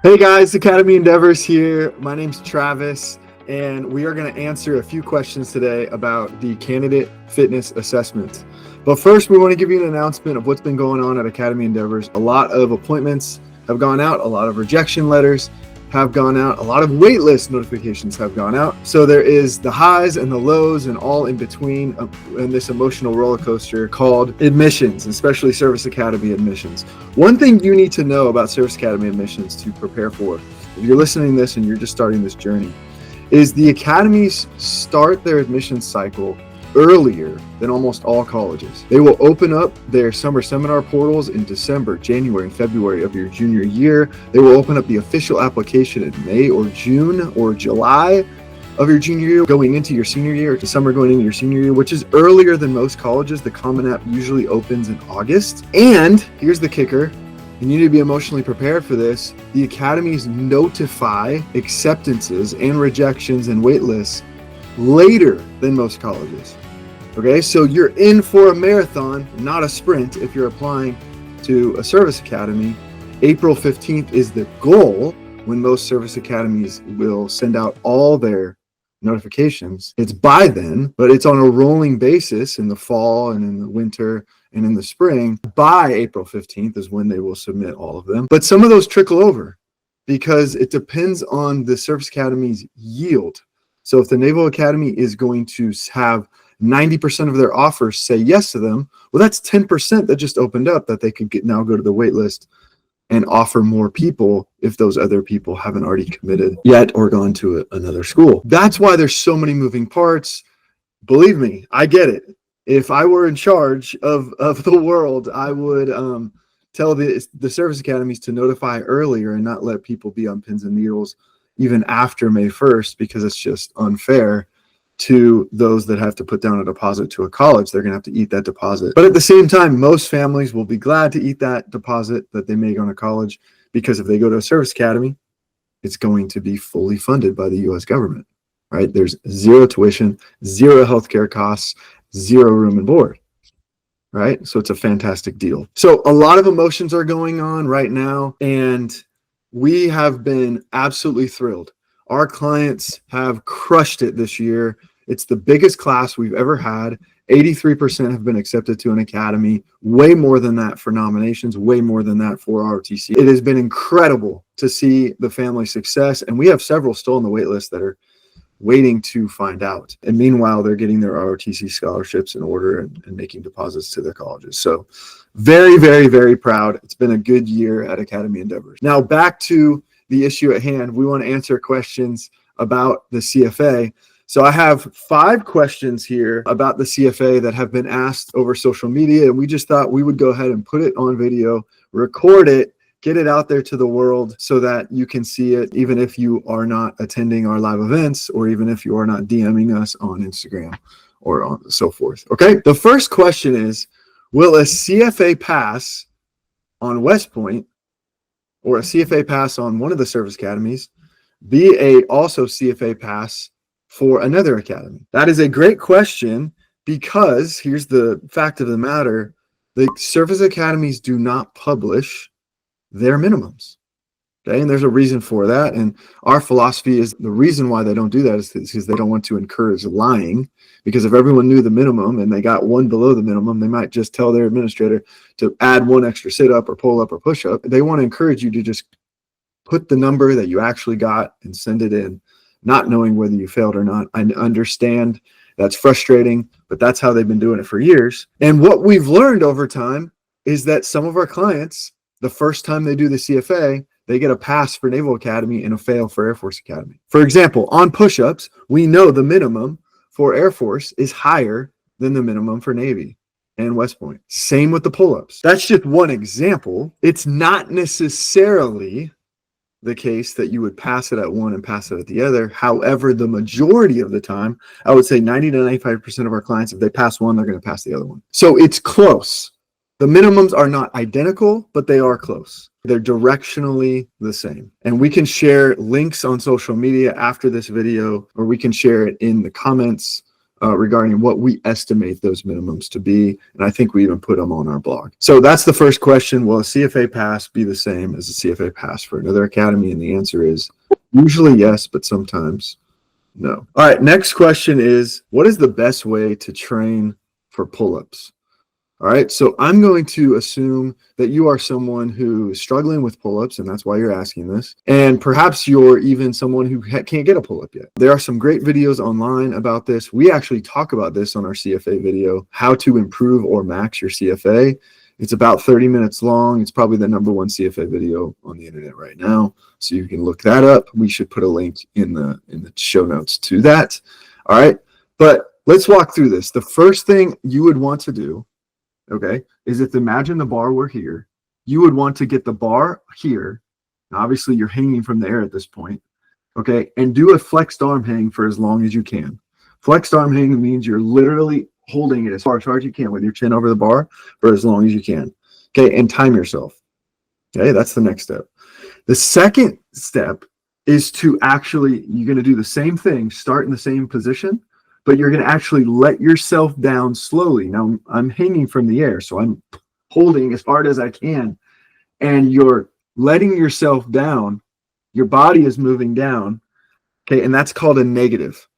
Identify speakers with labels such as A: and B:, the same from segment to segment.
A: Hey guys, Academy Endeavors here. My name's Travis, and we are going to answer a few questions today about the candidate fitness assessment. But first, we want to give you an announcement of what's been going on at Academy Endeavors. A lot of appointments have gone out, a lot of rejection letters have gone out, a lot of waitlist notifications have gone out. So there is the highs and the lows and all in between in this emotional roller coaster called admissions, especially Service Academy admissions. One thing you need to know about Service Academy admissions to prepare for, if you're listening to this and you're just starting this journey, is the academies start their admissions cycle earlier than almost all colleges. They will open up their summer seminar portals in December, January, and February of your junior year. They will open up the official application in May or June or July of your junior year, going into your senior year, or to summer going into your senior year, which is earlier than most colleges. The Common App usually opens in August. And here's the kicker. You need to be emotionally prepared for this. The academies notify acceptances and rejections and wait lists later than most colleges. Okay, so you're in for a marathon, not a sprint. If you're applying to a service academy, April 15th is the goal when most service academies will send out all their notifications. It's by then, but it's on a rolling basis in the fall and in the winter and in the spring. By April 15th is when they will submit all of them. But some of those trickle over because it depends on the service academy's yield. So if the Naval Academy is going to have 90% of their offers say yes to them, well, that's 10% that just opened up that they could now go to the wait list and offer more people if those other people haven't already committed yet or gone to another school. That's why there's so many moving parts. Believe me, I get it. If I were in charge of the world, I would tell the service academies to notify earlier and not let people be on pins and needles even after May 1st, because it's just unfair to those that have to put down a deposit to a college. They're going to have to eat that deposit. But at the same time, most families will be glad to eat that deposit that they make on a college, because if they go to a service academy, it's going to be fully funded by the U.S. government, right? There's zero tuition, zero healthcare costs, zero room and board, right? So it's a fantastic deal. So a lot of emotions are going on right now, and we have been absolutely thrilled. Our clients have crushed it this year. It's the biggest class we've ever had. 83% have been accepted to an academy, way more than that for nominations, way more than that for ROTC. It has been incredible to see the family success, and we have several still on the wait list that are waiting to find out. And meanwhile, they're getting their ROTC scholarships in order and making deposits to their colleges. So very, very, very proud. It's been a good year at Academy Endeavors. Now back to the issue at hand. We want to answer questions about the CFA. So I have 5 questions here about the CFA that have been asked over social media, and we just thought we would go ahead and put it on video, record it, get it out there to the world so that you can see it, even if you are not attending our live events, or even if you are not DMing us on Instagram or on so forth. Okay. The first question is, will a CFA pass on West Point or a CFA pass on one of the service academies be a also CFA pass for another academy? That is a great question, because here's the fact of the matter. The service academies do not publish their minimums. Okay, and there's a reason for that. And our philosophy is the reason why they don't do that is because they don't want to encourage lying. Because if everyone knew the minimum and they got one below the minimum, they might just tell their administrator to add one extra sit up or pull up or push up. They want to encourage you to just put the number that you actually got and send it in, not knowing whether you failed or not. I understand that's frustrating, but that's how they've been doing it for years. And what we've learned over time is that some of our clients, the first time they do the CFA, they get a pass for Naval Academy and a fail for Air Force Academy. For example, on push-ups, we know the minimum for Air Force is higher than the minimum for Navy and West Point. Same with the pull-ups. That's just one example. It's not necessarily the case that you would pass it at one and pass it at the other. However, the majority of the time, I would say 90 to 95% of our clients, if they pass one, they're going to pass the other one. So it's close. The minimums are not identical, but they are close. They're directionally the same. And we can share links on social media after this video, or we can share it in the comments regarding what we estimate those minimums to be. And I think we even put them on our blog. So that's the first question. Will a CFA pass be the same as a CFA pass for another academy? And the answer is usually yes, but sometimes no. All right, next question is, what is the best way to train for pull-ups? All right, so I'm going to assume that you are someone who is struggling with pull-ups, and that's why you're asking this. And perhaps you're even someone who can't get a pull-up yet. There are some great videos online about this. We actually talk about this on our CFA video, how to improve or max your CFA. It's about 30 minutes long. It's probably the #1 CFA video on the internet right now, so you can look that up. We should put a link in the show notes to that. All right, but let's walk through this. The first thing you would want to do, okay, is if imagine the bar were here, you would want to get the bar here. Now, obviously, you're hanging from the air at this point, okay, and do a flexed arm hang for as long as you can. Flexed arm hang means you're literally holding it as far as you can with your chin over the bar for as long as you can, okay, and time yourself. Okay, that's the next step. The second step is to actually, you're going to do the same thing, start in the same position, but you're going to actually let yourself down slowly. Now, I'm hanging from the air, so I'm holding as hard as I can, and you're letting yourself down. Your body is moving down, okay, and that's called a negative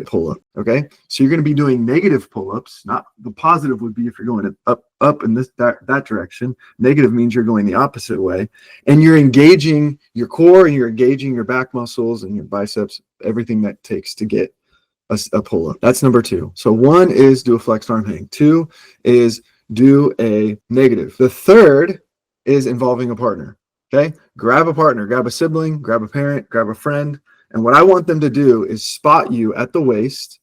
A: pull-up, okay? So you're going to be doing negative pull-ups. Not the positive would be if you're going up in that direction. Negative means you're going the opposite way, and you're engaging your core, and you're engaging your back muscles and your biceps, everything that takes to get a pull-up. That's #2. So 1 is do a flexed arm hang. 2 is do a negative. The third is involving a partner, okay? Grab a partner, grab a sibling, grab a parent, grab a friend. And what I want them to do is spot you at the waist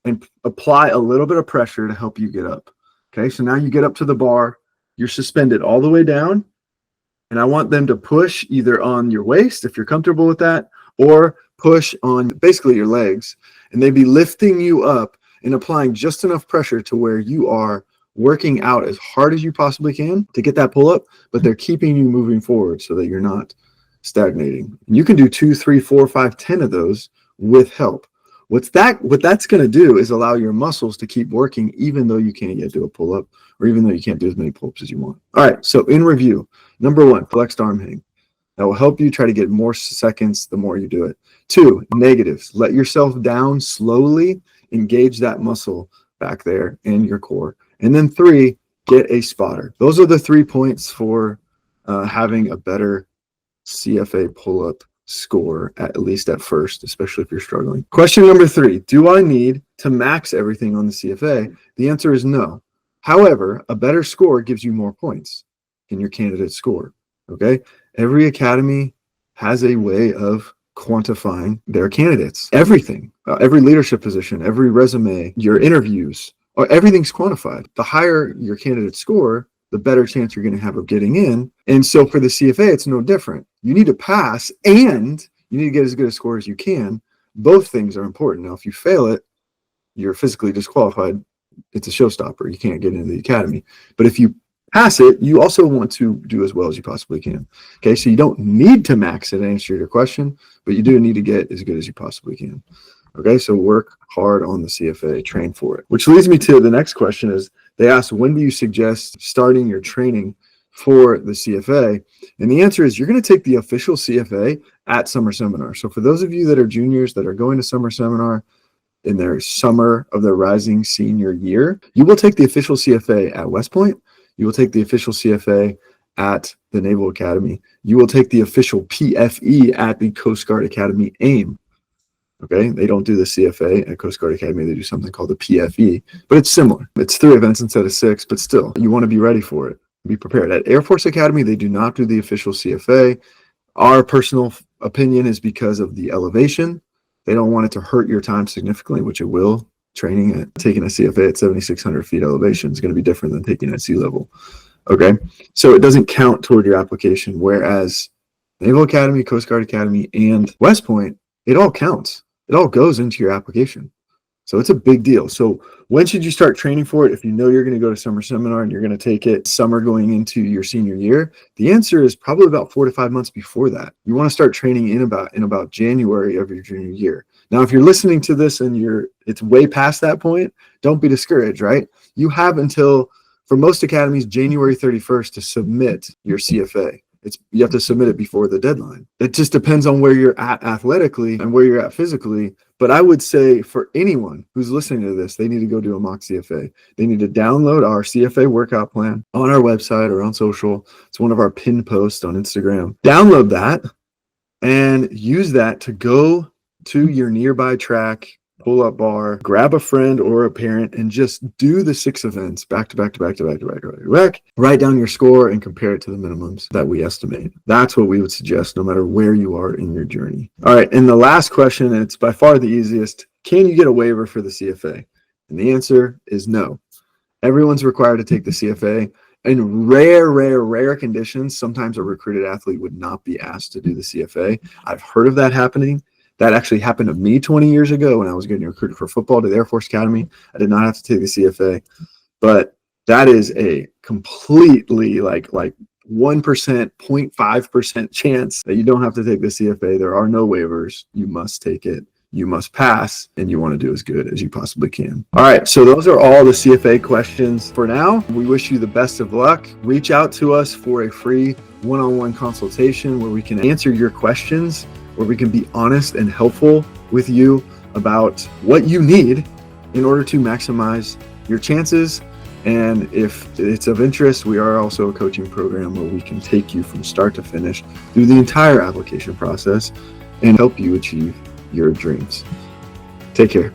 A: and apply a little bit of pressure to help you get up. Okay, so now you get up to the bar, you're suspended all the way down, and I want them to push either on your waist, if you're comfortable with that, or push on basically your legs, and they'd be lifting you up and applying just enough pressure to where you are working out as hard as you possibly can to get that pull up, but they're keeping you moving forward so that you're not stagnating. You can do 2, 3, 4, 5, 10 of those with help. What that's going to do is allow your muscles to keep working even though you can't yet do a pull-up, or even though you can't do as many pull-ups as you want. All right, so in review, #1, flexed arm hang. That will help you try to get more seconds the more you do it. 2, negatives. Let yourself down slowly, engage that muscle back there and your core. And then 3, get a spotter. Those are the 3 points for having a better CFA pull-up score, at least at first, especially if you're struggling. Question #3, do I need to max everything on the CFA? The answer is no. However, a better score gives you more points in your candidate score, okay? Every academy has a way of quantifying their candidates. Everything, every leadership position, every resume, your interviews, everything's quantified. The higher your candidate score, the better chance you're going to have of getting in. And so for the CFA, it's no different. You need to pass and you need to get as good a score as you can. Both things are important. Now, if you fail it, you're physically disqualified. It's a showstopper. You can't get into the academy. But if you pass it, you also want to do as well as you possibly can. Okay, so you don't need to max it to answer your question, but you do need to get as good as you possibly can. Okay, so work hard on the CFA, train for it. Which leads me to the next question is, they asked, when do you suggest starting your training for the CFA? And the answer is, you're going to take the official CFA at summer seminar. So for those of you that are juniors that are going to summer seminar in their summer of their rising senior year, you will take the official CFA at West Point. You will take the official CFA at the Naval Academy. You will take the official PFE at the Coast Guard Academy AIM. Okay, they don't do the CFA at Coast Guard Academy. They do something called the PFE, but it's similar. It's 3 events instead of 6, but still, you want to be ready for it. Be prepared. At Air Force Academy, they do not do the official CFA. Our personal opinion is because of the elevation. They don't want it to hurt your time significantly, which it will. Training at taking a CFA at 7,600 feet elevation is going to be different than taking at sea level. Okay, so it doesn't count toward your application, whereas Naval Academy, Coast Guard Academy, and West Point, it all counts. It all goes into your application. So it's a big deal. So when should you start training for it? If you know you're going to go to summer seminar and you're going to take it summer going into your senior year, the answer is probably about 4 to 5 months before that. You want to start training in about January of your junior year. Now, if you're listening to this and it's way past that point, don't be discouraged, right? You have until, for most academies, January 31st to submit your CFA. You have to submit it before the deadline. It just depends on where you're at athletically and where you're at physically. But I would say for anyone who's listening to this, they need to go do a mock CFA. They need to download our CFA workout plan on our website or on social. It's one of our pinned posts on Instagram. Download that and use that to go to your nearby track, pull-up bar, grab a friend or a parent, and just do the 6 events back to back. Write down your score and compare it to the minimums that we estimate. That's what we would suggest no matter where you are in your journey. All right, and the last question, and it's by far the easiest, can you get a waiver for the CFA? And the answer is no. Everyone's required to take the CFA. In rare conditions, sometimes a recruited athlete would not be asked to do the CFA. I've heard of that happening. That actually happened to me 20 years ago when I was getting recruited for football to the Air Force Academy. I did not have to take the CFA, but that is a completely like 1%, 0.5% chance that you don't have to take the CFA. There are no waivers. You must take it. You must pass, and you want to do as good as you possibly can. All right, so those are all the CFA questions for now. We wish you the best of luck. Reach out to us for a free one-on-one consultation where we can answer your questions, where we can be honest and helpful with you about what you need in order to maximize your chances. And if it's of interest, we are also a coaching program where we can take you from start to finish through the entire application process and help you achieve your dreams. Take care.